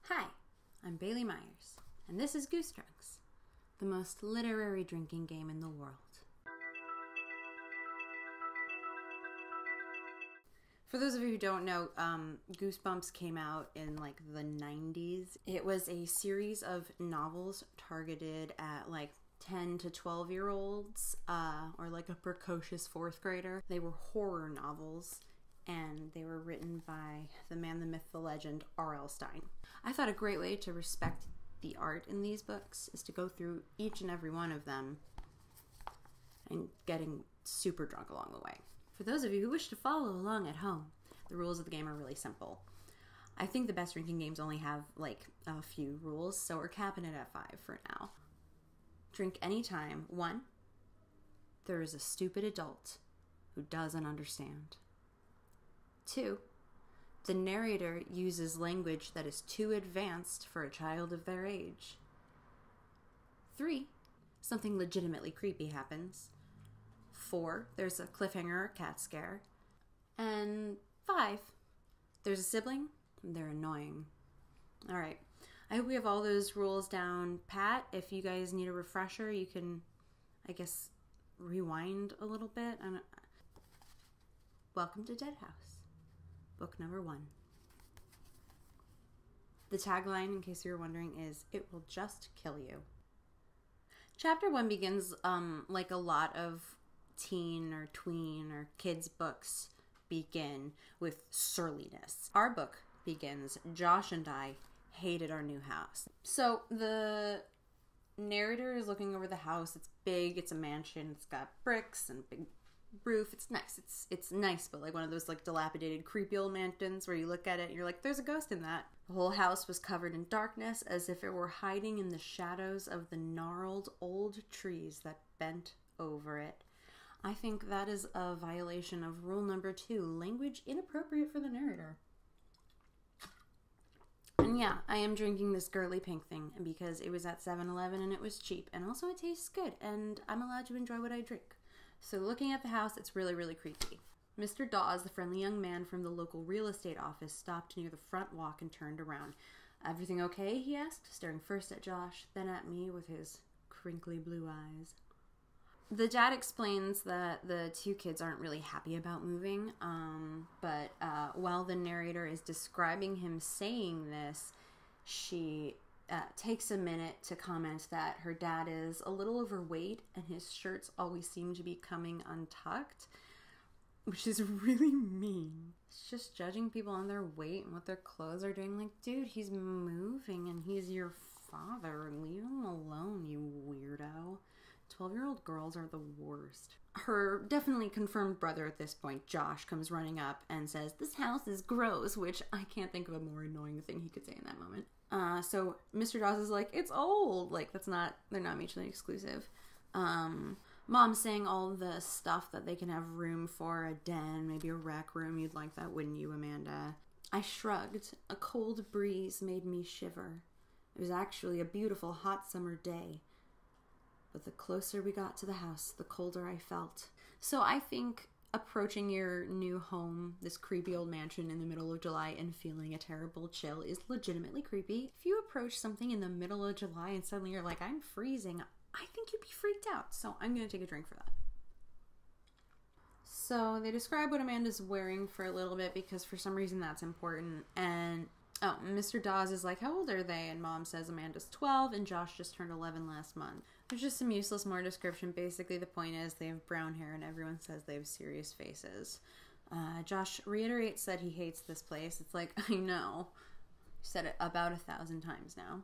Hi, I'm Bailey Myers, and this is GooseDrunks, the most literary drinking game in the world. For those of you who don't know, Goosebumps came out in like the 90s. It was a series of novels targeted at like 10 to 12-year-olds, or like a precocious fourth grader. They were horror novels, and they were written by the man, the myth, the legend, R.L. Stine. I thought a great way to respect the art in these books is to go through each and every one of them and getting super drunk along the way. For those of you who wish to follow along at home, the rules of the game are really simple. I think the best drinking games only have like a few rules, so we're capping it at 5 for now. Drink anytime. 1, there is a stupid adult who doesn't understand. 2, the narrator uses language that is too advanced for a child of their age. 3, something legitimately creepy happens. 4, there's a cliffhanger or cat scare. And 5, there's a sibling, and they're annoying. Alright, I hope we have all those rules down pat. If you guys need a refresher, you can, I guess, rewind a little bit. Welcome to Dead House, book number 1. The tagline, in case you were wondering, is, "It will just kill you." Chapter 1 begins like a lot of teen or tween or kids books begin, with surliness. Our book begins, "Josh and I hated our new house." So the narrator is looking over the house. It's big, it's a mansion, it's got bricks and big roof. It's nice. It's nice, but like one of those like dilapidated, creepy old mansions where you look at it and you're like, there's a ghost in that. The whole house was covered in darkness, as if it were hiding in the shadows of the gnarled old trees that bent over it. I think that is a violation of rule number 2, language inappropriate for the narrator. And yeah, I am drinking this girly pink thing because it was at 7-Eleven and it was cheap, and also it tastes good, and I'm allowed to enjoy what I drink. So looking at the house, it's really, really creepy. Mr. Dawes, the friendly young man from the local real estate office, stopped near the front walk and turned around. "Everything okay?" he asked, staring first at Josh, then at me with his crinkly blue eyes. The dad explains that the 2 kids aren't really happy about moving, but while the narrator is describing him saying this, she takes a minute to comment that her dad is a little overweight and his shirts always seem to be coming untucked, which is really mean. It's just judging people on their weight and what their clothes are doing. Like, dude, he's moving and he's your father. Leave him alone, you weirdo. 12-year-old girls are the worst. Her definitely confirmed brother at this point, Josh, comes running up and says, "This house is gross," which I can't think of a more annoying thing he could say in that moment. So Mr. Dawes is like, "It's old." Like, they're not mutually exclusive. Mom's saying all the stuff that they can have room for, a den, maybe a rec room. You'd like that, wouldn't you, Amanda? I shrugged. A cold breeze made me shiver. It was actually a beautiful hot summer day. But the closer we got to the house, the colder I felt. So I think approaching your new home, this creepy old mansion in the middle of July, and feeling a terrible chill is legitimately creepy. If you approach something in the middle of July and suddenly you're like, "I'm freezing," I think you'd be freaked out. So I'm going to take a drink for that. So they describe what Amanda's wearing for a little bit because for some reason that's important. And Mr. Dawes is like, "How old are they?" And Mom says Amanda's 12 and Josh just turned 11 last month. There's just some useless more description. Basically, the point is they have brown hair and everyone says they have serious faces. Josh reiterates that he hates this place. It's like, I know. I've said it about 1,000 times now.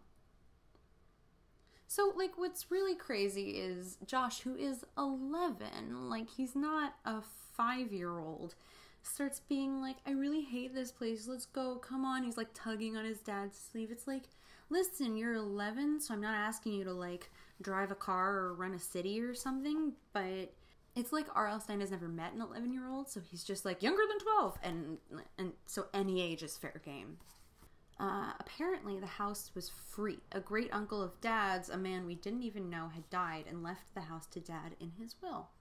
So, like, what's really crazy is Josh, who is 11, like, he's not a 5-year-old, starts being like, "I really hate this place. Let's go. Come on." He's like tugging on his dad's sleeve. It's like, listen, you're 11, so I'm not asking you to like drive a car or run a city or something, but it's like R.L. Stine has never met an 11-year-old, so he's just like younger than 12, and so any age is fair game. Apparently the house was free. A great uncle of Dad's, a man we didn't even know, had died and left the house to Dad in his will.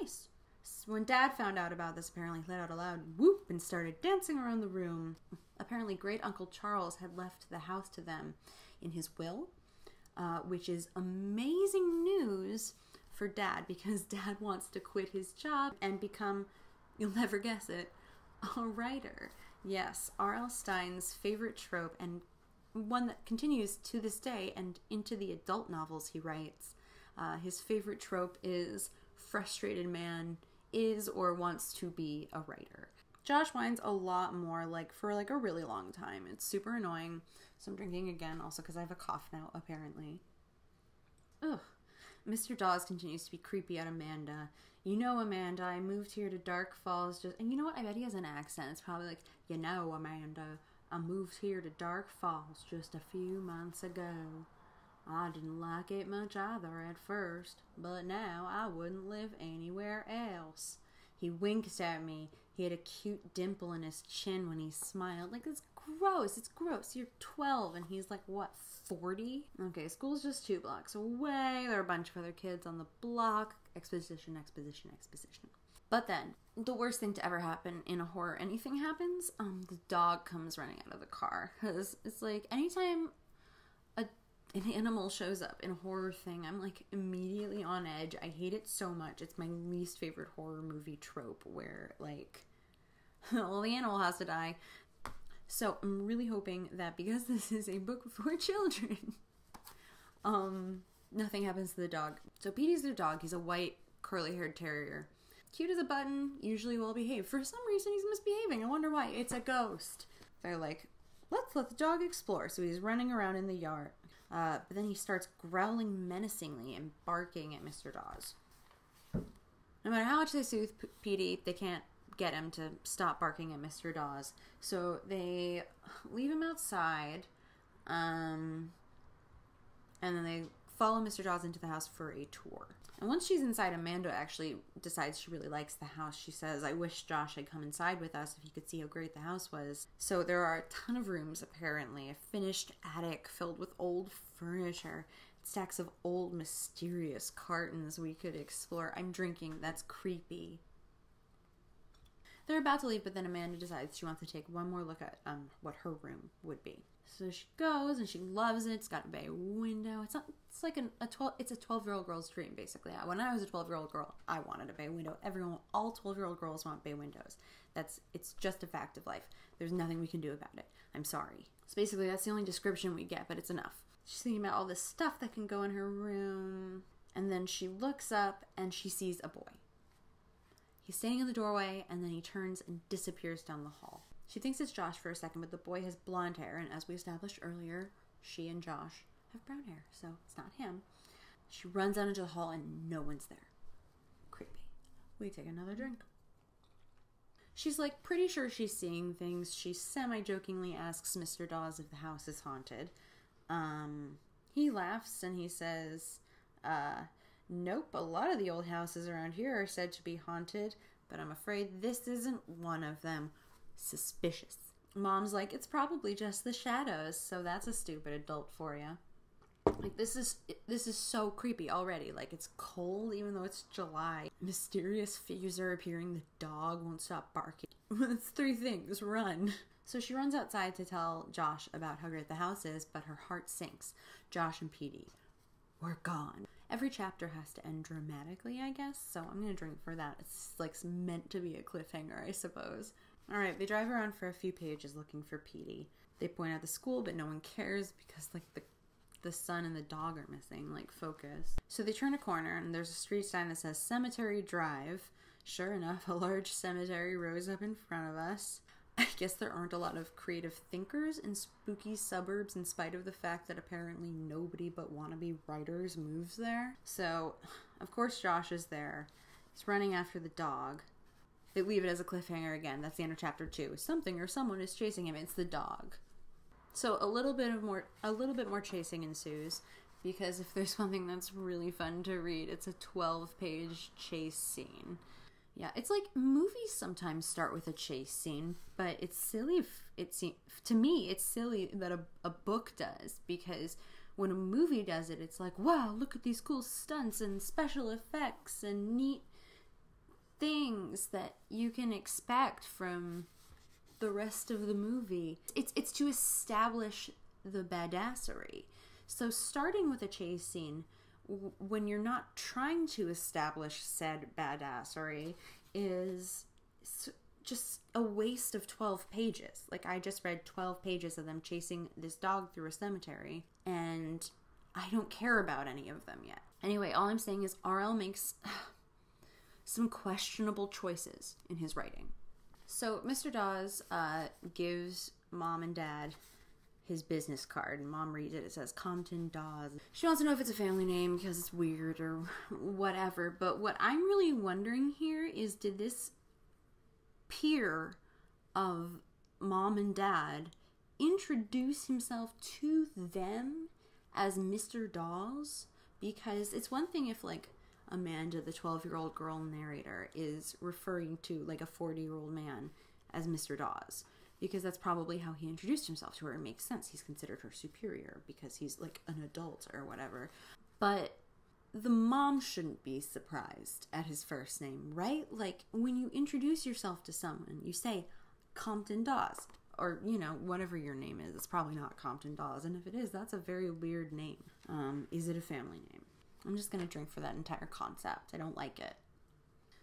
Nice. When Dad found out about this, apparently he let out a loud whoop and started dancing around the room. Apparently, Great Uncle Charles had left the house to them in his will, which is amazing news for Dad, because Dad wants to quit his job and become, you'll never guess it, a writer. Yes, R.L. Stein's favorite trope, and one that continues to this day and into the adult novels he writes. His favorite trope is frustrated man is or wants to be a writer. Josh whines a lot more, for a really long time. It's super annoying. So I'm drinking again, also because I have a cough now, apparently. Ugh. Mr. Dawes continues to be creepy at Amanda. You know, Amanda, I moved here to Dark Falls and you know what? I bet he has an accent. It's probably like, you know, Amanda, I moved here to Dark Falls just a few months ago. I didn't like it much either at first, but now I wouldn't live anywhere else. He winked at me. He had a cute dimple in his chin when he smiled. It's gross. It's gross. You're 12 and he's 40? Okay, school's just 2 blocks away. There are a bunch of other kids on the block. Exposition. But then, the worst thing to ever happen in a horror anything happens, the dog comes running out of the car. Because it's anytime an animal shows up in a horror thing, I'm immediately on edge. I hate it so much. It's my least favorite horror movie trope where well, the animal has to die. So I'm really hoping that because this is a book for children, nothing happens to the dog. So Petey's their dog. He's a white curly-haired terrier. Cute as a button, usually well behaved. For some reason he's misbehaving. I wonder why. It's a ghost. They're let's let the dog explore. So he's running around in the yard. But then he starts growling menacingly and barking at Mr. Dawes. No matter how much they soothe Petey, they can't get him to stop barking at Mr. Dawes. So they leave him outside, and then they follow Mr. Dawes into the house for a tour. And once she's inside, Amanda actually decides she really likes the house. She says, I wish Josh had come inside with us if he could see how great the house was. So there are a ton of rooms, apparently. A finished attic filled with old furniture. Stacks of old, mysterious cartons we could explore. I'm drinking. That's creepy. They're about to leave, but then Amanda decides she wants to take one more look at what her room would be. So she goes and she loves it. It's got a bay window. It's a 12-year-old girl's dream, basically. When I was a 12-year-old girl, I wanted a bay window. All 12-year-old girls want bay windows. It's just a fact of life. There's nothing we can do about it. I'm sorry. So basically, that's the only description we get, but it's enough. She's thinking about all this stuff that can go in her room. And then she looks up and she sees a boy. He's standing in the doorway, and then he turns and disappears down the hall. She thinks it's Josh for a second, but the boy has blonde hair, and as we established earlier, she and Josh have brown hair, so it's not him. She runs out into the hall, and no one's there. Creepy. We take another drink. She's pretty sure she's seeing things. She semi-jokingly asks Mr. Dawes if the house is haunted. He laughs, and he says, nope, a lot of the old houses around here are said to be haunted, but I'm afraid this isn't one of them. Suspicious. Mom's it's probably just the shadows, so that's a stupid adult for you. This is so creepy already. It's cold even though it's July. Mysterious figures are appearing. The dog won't stop barking. It's 3 things. Run. So she runs outside to tell Josh about how great the house is, but her heart sinks. Josh and Petey, we're gone. Every chapter has to end dramatically, I guess, so I'm gonna drink for that. It's meant to be a cliffhanger, I suppose. Alright, they drive around for a few pages looking for Petey. They point out the school, but no one cares because, the son and the dog are missing. Focus. So they turn a corner, and there's a street sign that says Cemetery Drive. Sure enough, a large cemetery rose up in front of us. I guess there aren't a lot of creative thinkers in spooky suburbs in spite of the fact that apparently nobody but wannabe writers moves there. So, of course Josh is there. He's running after the dog. They leave it as a cliffhanger again. That's the end of chapter 2. Something or someone is chasing him. It's the dog. So a little bit more chasing ensues, because if there's one thing that's really fun to read, it's a 12-page chase scene. Yeah, it's movies sometimes start with a chase scene, but it's silly. To me, it's silly that a book does, because when a movie does it, it's wow, look at these cool stunts and special effects and neat things that you can expect from the rest of the movie. It's to establish the badassery. So starting with a chase scene when you're not trying to establish said badassery is just a waste of 12 pages. Like, I just read 12 pages of them chasing this dog through a cemetery, and I don't care about any of them yet. Anyway, all I'm saying is RL makes some questionable choices in his writing. So Mr. Dawes gives Mom and Dad his business card, and Mom reads it. It says Compton Dawes. She wants to know if it's a family name because it's weird or whatever. But what I'm really wondering here is, did this peer of Mom and Dad introduce himself to them as Mr. Dawes? Because it's one thing if, like, Amanda, the 12-year-old girl narrator, is referring to, like, a 40-year-old man as Mr. Dawes, because that's probably how he introduced himself to her. It makes sense. He's considered her superior because he's, like, an adult or whatever. But the mom shouldn't be surprised at his first name, right? Like, when you introduce yourself to someone, you say Compton Dawes, or, you know, whatever your name is. It's probably not Compton Dawes, and if it is, that's a very weird name. Is it a family name? I'm just going to drink for that entire concept. I don't like it.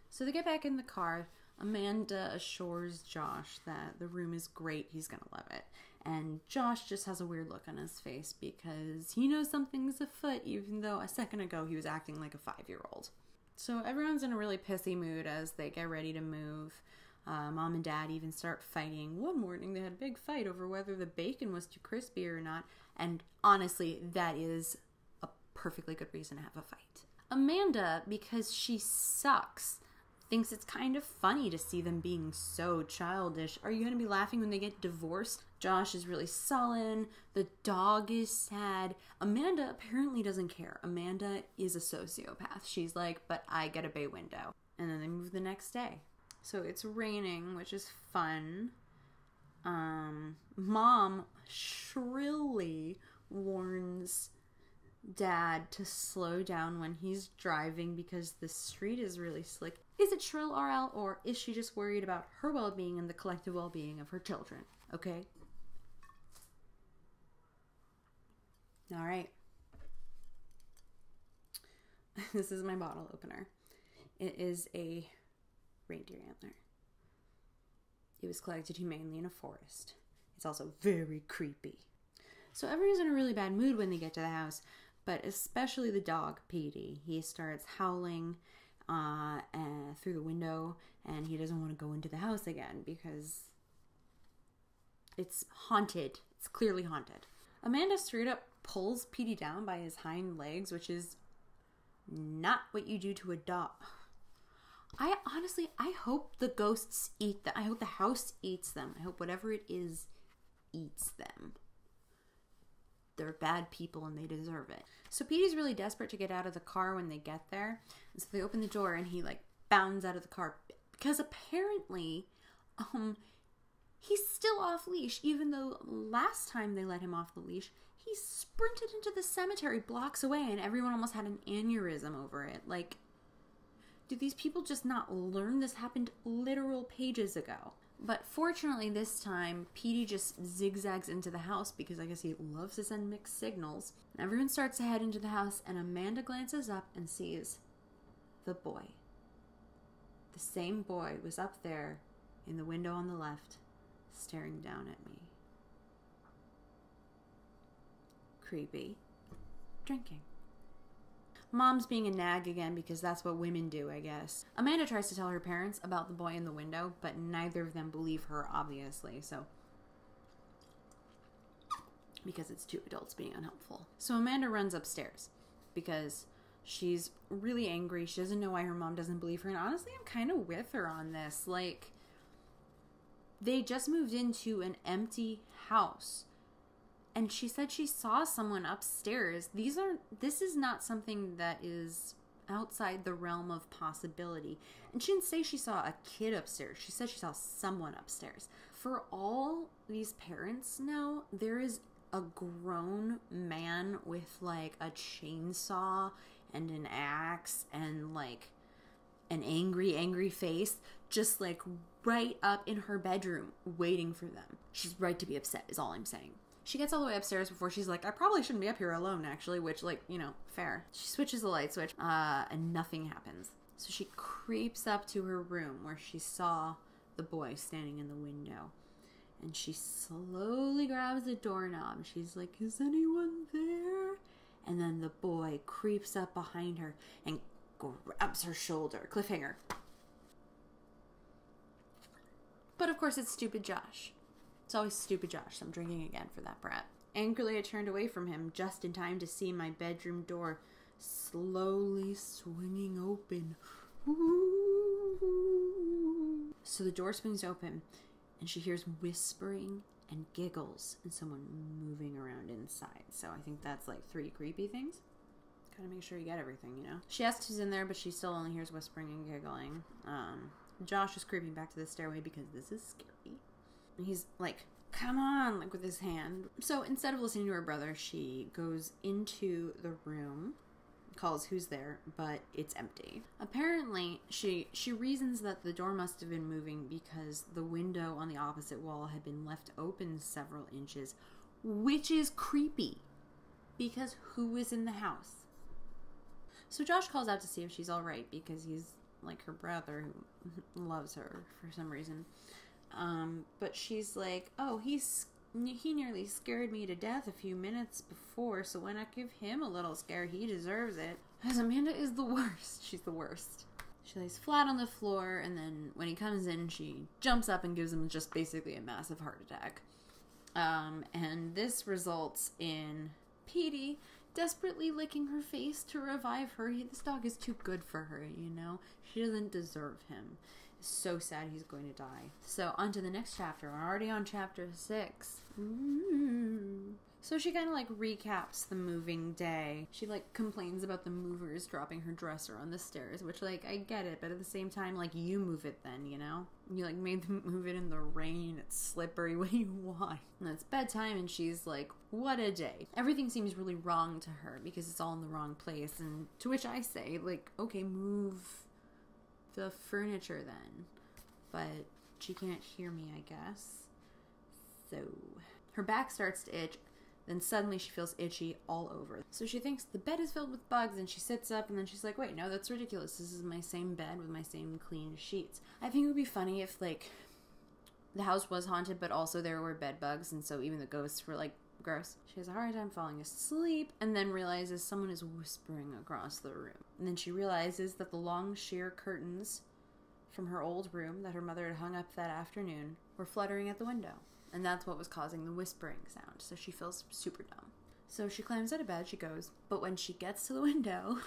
So they get back in the car. Amanda assures Josh that the room is great. He's going to love it. And Josh just has a weird look on his face because he knows something's afoot, even though a second ago he was acting like a 5-year-old. So everyone's in a really pissy mood as they get ready to move. Mom and Dad even start fighting. One morning they had a big fight over whether the bacon was too crispy or not. And honestly, that is a perfectly good reason to have a fight. Amanda, because she sucks, thinks it's kind of funny to see them being so childish. Are you going to be laughing when they get divorced? Josh is really sullen. The dog is sad. Amanda apparently doesn't care. Amanda is a sociopath. She's like, but I get a bay window. And then they move the next day. So it's raining, which is fun. Mom shrilly warns Dad to slow down when he's driving because the street is really slick. Is it shrill, RL, or is she just worried about her well-being and the collective well-being of her children? Okay? All right. This is my bottle opener. It is a reindeer antler. It was collected humanely in a forest. It's also very creepy. So everyone's in a really bad mood when they get to the house, but especially the dog, Petey. He starts howling through the window, and he doesn't want to go into the house again because it's haunted. It's clearly haunted. Amanda straight up pulls Petey down by his hind legs, which is not what you do to a dog. I hope the ghosts eat them. I hope the house eats them. I hope whatever it is eats them. They're bad people and they deserve it. So Petey's really desperate to get out of the car when they get there. And so they open the door and he like bounds out of the car because apparently he's still off leash, even though last time they let him off the leash, he sprinted into the cemetery blocks away and everyone almost had an aneurysm over it. Like, do these people just not learn? This happened literal pages ago. But fortunately this time, Petey just zigzags into the house because I guess he loves to send mixed signals. Everyone starts to head into the house and Amanda glances up and sees the boy. The same boy was up there in the window on the left, staring down at me. Creepy. Drinking. Mom's being a nag again because that's what women do, I guess. Amanda tries to tell her parents about the boy in the window, but neither of them believe her, obviously, so... because it's two adults being unhelpful. So Amanda runs upstairs because she's really angry. She doesn't know why her mom doesn't believe her, and honestly, I'm kind of with her on this. Like, they just moved into an empty house. And she said she saw someone upstairs. This is not something that is outside the realm of possibility. And she didn't say she saw a kid upstairs. She said she saw someone upstairs. For all these parents know, there is a grown man with like a chainsaw and an axe and like an angry face, just like right up in her bedroom, waiting for them. She's right to be upset, is all I'm saying. She gets all the way upstairs before she's like, I probably shouldn't be up here alone, actually, which, like, you know, fair. She switches the light switch, and nothing happens. So she creeps up to her room where she saw the boy standing in the window. And she slowly grabs the doorknob. She's like, is anyone there? And then the boy creeps up behind her and grabs her shoulder. Cliffhanger. But of course it's stupid Josh. It's always stupid Josh. I'm drinking again for that brat. Angrily, I turned away from him just in time to see my bedroom door slowly swinging open. Ooh. So the door swings open, and she hears whispering and giggles and someone moving around inside. So I think that's like 3 creepy things. Gotta make sure you get everything, you know? She asks who's in there, but she still only hears whispering and giggling. Josh is creeping back to the stairway because this is scary. And he's like, come on, like with his hand. So instead of listening to her brother, she goes into the room, calls who's there, but it's empty. Apparently, she reasons that the door must have been moving because the window on the opposite wall had been left open several inches, which is creepy because who is in the house? So Josh calls out to see if she's all right because he's like her brother who loves her for some reason. But she's like, oh, he nearly scared me to death a few minutes before, so when I give him a little scare, he deserves it. Because Amanda is the worst. She's the worst. She lays flat on the floor, and then when he comes in, she jumps up and gives him just basically a massive heart attack. And this results in Petey desperately licking her face to revive her. This dog is too good for her, you know? She doesn't deserve him. So sad he's going to die. So on to the next chapter. We're already on chapter 6. Ooh. So she kind of like recaps the moving day. She like complains about the movers dropping her dresser on the stairs, which like I get it, but at the same time like you move it then, you know? You like made them move it in the rain, it's slippery, what do you want? And it's bedtime and she's like, what a day. Everything seems really wrong to her because it's all in the wrong place, and to which I say like, okay, move the furniture then. But she can't hear me, I guess. So her back starts to itch, then suddenly she feels itchy all over. So she thinks the bed is filled with bugs, and she sits up, and then she's like, wait, no, that's ridiculous. This is my same bed with my same clean sheets. I think it would be funny if like the house was haunted, but also there were bed bugs, and so even the ghosts were like gross. She has a hard time falling asleep, and then realizes someone is whispering across the room. And then she realizes that the long sheer curtains from her old room that her mother had hung up that afternoon were fluttering at the window. And that's what was causing the whispering sound. So she feels super dumb. So she climbs out of bed, she goes, but when she gets to the window,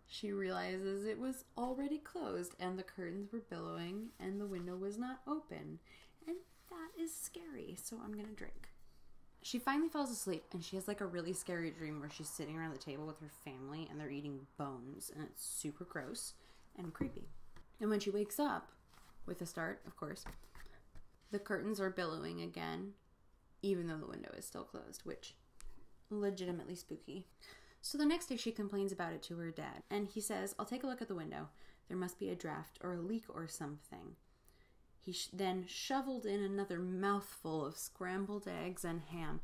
she realizes it was already closed and the curtains were billowing and the window was not open. And that is scary, so I'm gonna drink. She finally falls asleep and she has like a really scary dream where she's sitting around the table with her family and they're eating bones, and it's super gross and creepy. And when she wakes up, with a start, of course, the curtains are billowing again, even though the window is still closed, which legitimately spooky. So the next day she complains about it to her dad, and he says, I'll take a look at the window. There must be a draft or a leak or something. He then shoveled in another mouthful of scrambled eggs and ham.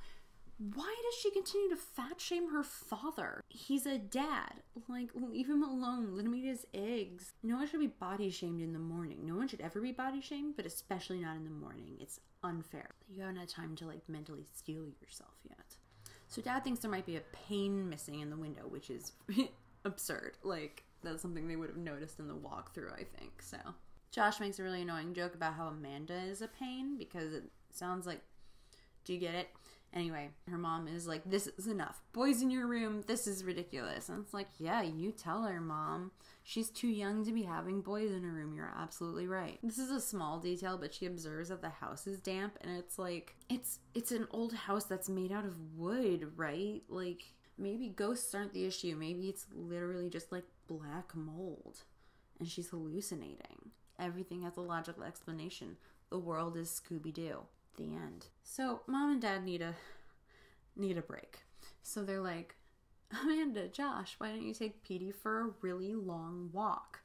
Why does she continue to fat shame her father? He's a dad. Like, leave him alone. Let him eat his eggs. No one should be body shamed in the morning. No one should ever be body shamed, but especially not in the morning. It's unfair. You haven't had time to, like, mentally steel yourself yet. So dad thinks there might be a pane missing in the window, which is absurd. Like, that's something they would have noticed in the walkthrough, I think. So Josh makes a really annoying joke about how Amanda is a pain because it sounds like, do you get it? Anyway, her mom is like, this is enough. Boys in your room, this is ridiculous. And it's like, yeah, you tell her, Mom. She's too young to be having boys in her room. You're absolutely right. This is a small detail, but she observes that the house is damp, and it's like, it's an old house that's made out of wood, right? Like, maybe ghosts aren't the issue. Maybe it's literally just like black mold, and she's hallucinating. Everything has a logical explanation. The world is Scooby-Doo. The end. So Mom and Dad need a break. So they're like, Amanda, Josh, why don't you take Petey for a really long walk?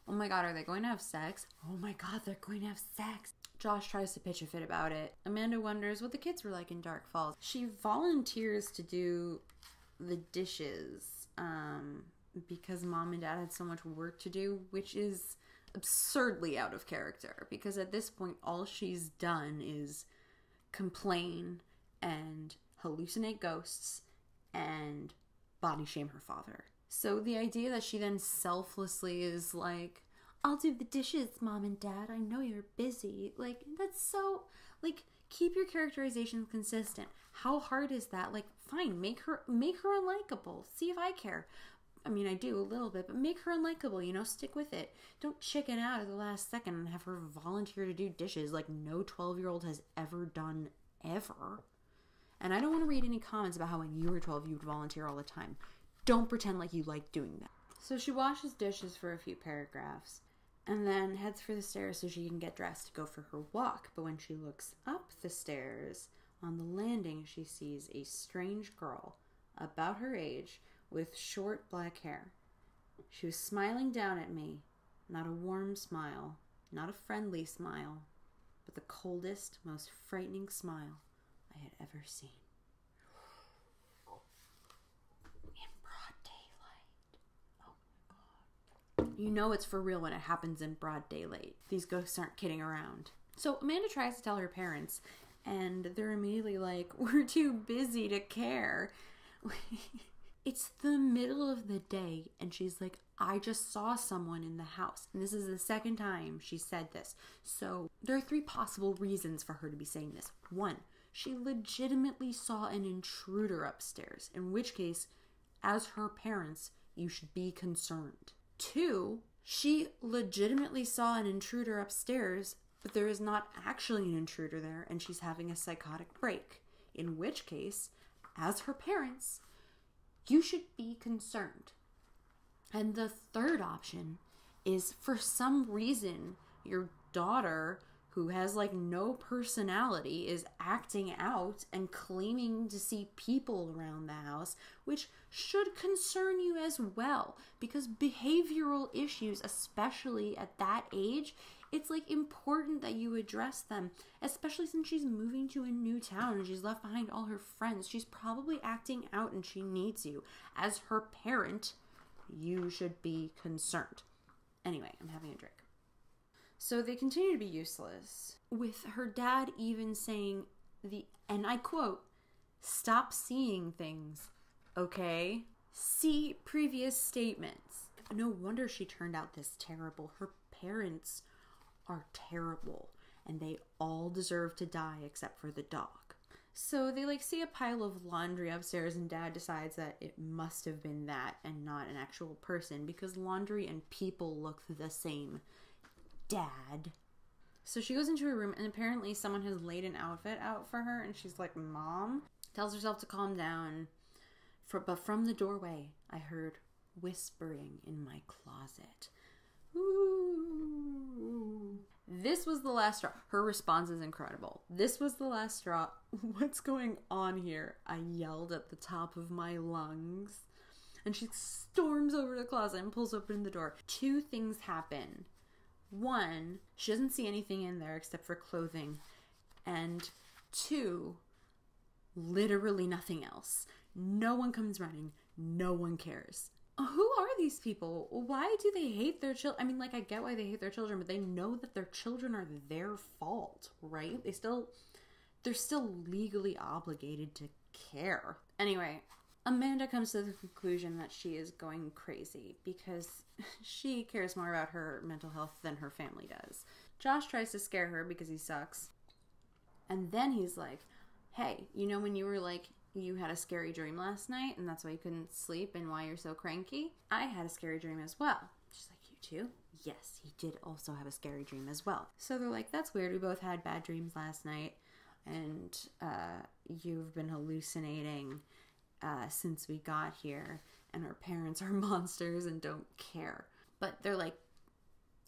Oh my god, are they going to have sex? Oh my god, they're going to have sex. Josh tries to pitch a fit about it. Amanda wonders what the kids were like in Dark Falls. She volunteers to do the dishes because mom and dad had so much work to do, which is absurdly out of character because at this point all she's done is complain and hallucinate ghosts and body shame her father. So the idea that she then selflessly is like, I'll do the dishes, mom and dad, I know you're busy. Like, that's so, like, keep your characterization consistent. How hard is that? Like, fine, make her unlikable. See if I care. I mean, I do a little bit, but make her unlikable, you know, stick with it. Don't chicken out at the last second and have her volunteer to do dishes like no 12-year-old has ever done, ever. And I don't want to read any comments about how when you were 12 you would volunteer all the time. Don't pretend like you like doing that. So she washes dishes for a few paragraphs and then heads for the stairs so she can get dressed to go for her walk. But when she looks up the stairs, on the landing she sees a strange girl about her age with short black hair. She was smiling down at me, not a warm smile, not a friendly smile, but the coldest, most frightening smile I had ever seen. In broad daylight. Oh my god. You know it's for real when it happens in broad daylight. These ghosts aren't kidding around. So Amanda tries to tell her parents, and they're immediately like, we're too busy to care. It's the middle of the day, and she's like, I just saw someone in the house. And this is the second time she said this. So there are 3 possible reasons for her to be saying this. 1, she legitimately saw an intruder upstairs, in which case, as her parents, you should be concerned. 2, she legitimately saw an intruder upstairs, but there is not actually an intruder there, and she's having a psychotic break. In which case, as her parents, you should be concerned. And the 3rd option is for some reason your daughter, who has like no personality, is acting out and claiming to see people around the house, which should concern you as well, because behavioral issues, especially at that age, it's like important that you address them, especially since she's moving to a new town and she's left behind all her friends. She's probably acting out and she needs you. As her parent, you should be concerned. Anyway, I'm having a drink. So they continue to be useless, with her dad even saying and I quote, stop seeing things, okay? See previous statements. No wonder she turned out this terrible. Her parents are terrible, and they all deserve to die except for the dog. So they see a pile of laundry upstairs, and dad decides that it must have been that and not an actual person, because laundry and people look the same. Dad. So she goes into her room, and apparently someone has laid an outfit out for her, and she's like, Mom? Tells herself to calm down. But from the doorway, I heard whispering in my closet. Ooh. This was the last straw. Her response is incredible. This was the last straw. What's going on here? I yelled at the top of my lungs. And she storms over to the closet and pulls open the door. 2 things happen. 1, she doesn't see anything in there except for clothing. And 2, literally nothing else. No one comes running. No one cares. Who are these people? Why do they hate their children? I mean, I get why they hate their children, but they know that their children are their fault, right? They're still legally obligated to care. Anyway, Amanda comes to the conclusion that she is going crazy because she cares more about her mental health than her family does. Josh tries to scare her because he sucks. And then he's like, hey, you know when you were you had a scary dream last night and that's why you couldn't sleep and why you're so cranky? I had a scary dream as well. She's like, you too? Yes, he did also have a scary dream as well. So they're like, that's weird. We both had bad dreams last night and you've been hallucinating since we got here, and our parents are monsters and don't care. But they're like,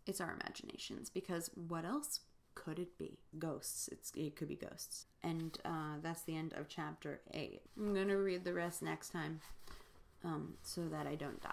it's our imaginations, because what else could it be? Ghosts. It could be ghosts. And that's the end of chapter 8. I'm going to read the rest next time so that I don't die.